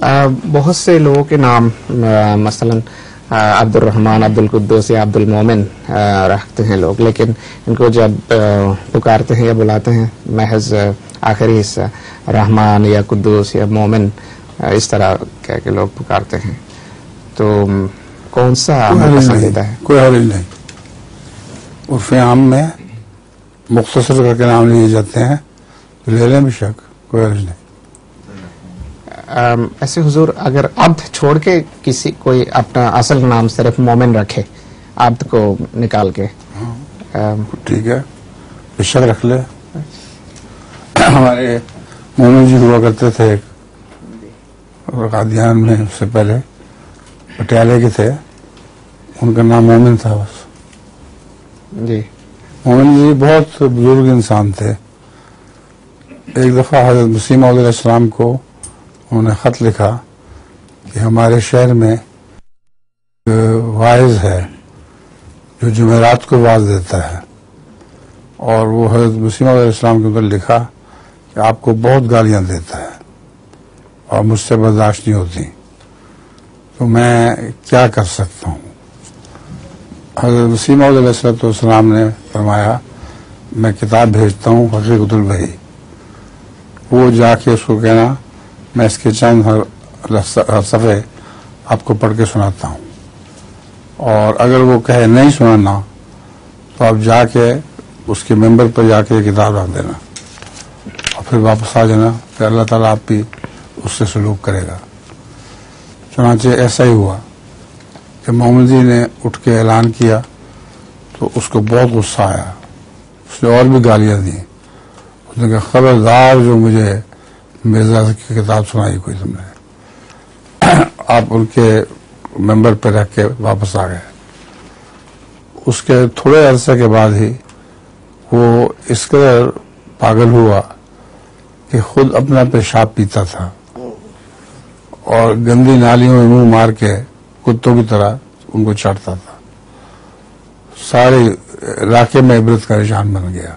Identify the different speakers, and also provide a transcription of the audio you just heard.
Speaker 1: بہت سے لوگوں کے نام مثلا عبد الرحمن، عبد القدوس یا عبد المومن رکھتے ہیں لوگ، لیکن ان کو جب پکارتے ہیں یا بلاتے ہیں محض آخری حصہ رحمان یا قدوس یا مومن اس طرح کہہ کے لوگ پکارتے ہیں، تو کون سا پسندیدہ ہے؟
Speaker 2: کوئی حرج نہیں، عرف عام میں مختصر کر کے نام لیے جاتے ہیں تو لے لیں بے شک، کوئی حرج نہیں۔
Speaker 1: ایسے حضور اگر عبد چھوڑ کے کوئی اپنا اصل نام صرف مومن رکھے، عبد کو نکال کے،
Speaker 2: ٹھیک ہے، بے شک رکھ لے۔ ہمارے مومن جی ہوا کرتے تھے قادیان میں، اس سے پہلے پٹیالے کے تھے، ان کا نام مومن تھا بس
Speaker 1: جی۔
Speaker 2: مومن جی بہت بزرگ انسان تھے۔ ایک دفعہ حضرت مسیح موعود علیہ السلام کو انہوں نے خط لکھا کہ ہمارے شہر میں واعظ ہے جو جمعرات کو واعظ دیتا ہے، اور وہ حضرت مسیح موعود علیہ السلام کے اندر لکھا کہ آپ کو بہت گالیاں دیتا ہے اور مجھ سے برداشت نہیں ہوتی، تو میں کیا کر سکتا ہوں؟ حضرت مسیح موعود علیہ السلام نے فرمایا میں کتاب بھیجتا ہوں حقیقت الوحی، وہ جا کے اس کو کہنا میں اس کے چند صفحے آپ کو پڑھ کے سناتا ہوں، اور اگر وہ کہے نہیں سنانا تو آپ جا کے اس کے ممبر پر جا کے یہ کتاب رکھ دینا اور پھر واپس آ جانا کہ اللہ تعالیٰ آپ بھی اس سے سلوک کرے گا۔ چنانچہ ایسا ہی ہوا کہ مومن جی نے اٹھ کے اعلان کیا تو اس کو بہت غصہ آیا، اس نے اور بھی گالیاں دی، اس نے کہا خبردار جو مجھے مرزا کی کتاب سنائی کوئی تم نے۔ آپ ان کے ممبر پہ رکھ کے واپس آ گئے۔ اس کے تھوڑے عرصے کے بعد ہی وہ اس قدر پاگل ہوا کہ خود اپنا پیشاب پیتا تھا اور گندی نالیوں میں منہ مار کے کتوں کی طرح ان کو چاٹتا تھا، سارے علاقے میں عبرت کا نشان بن گیا۔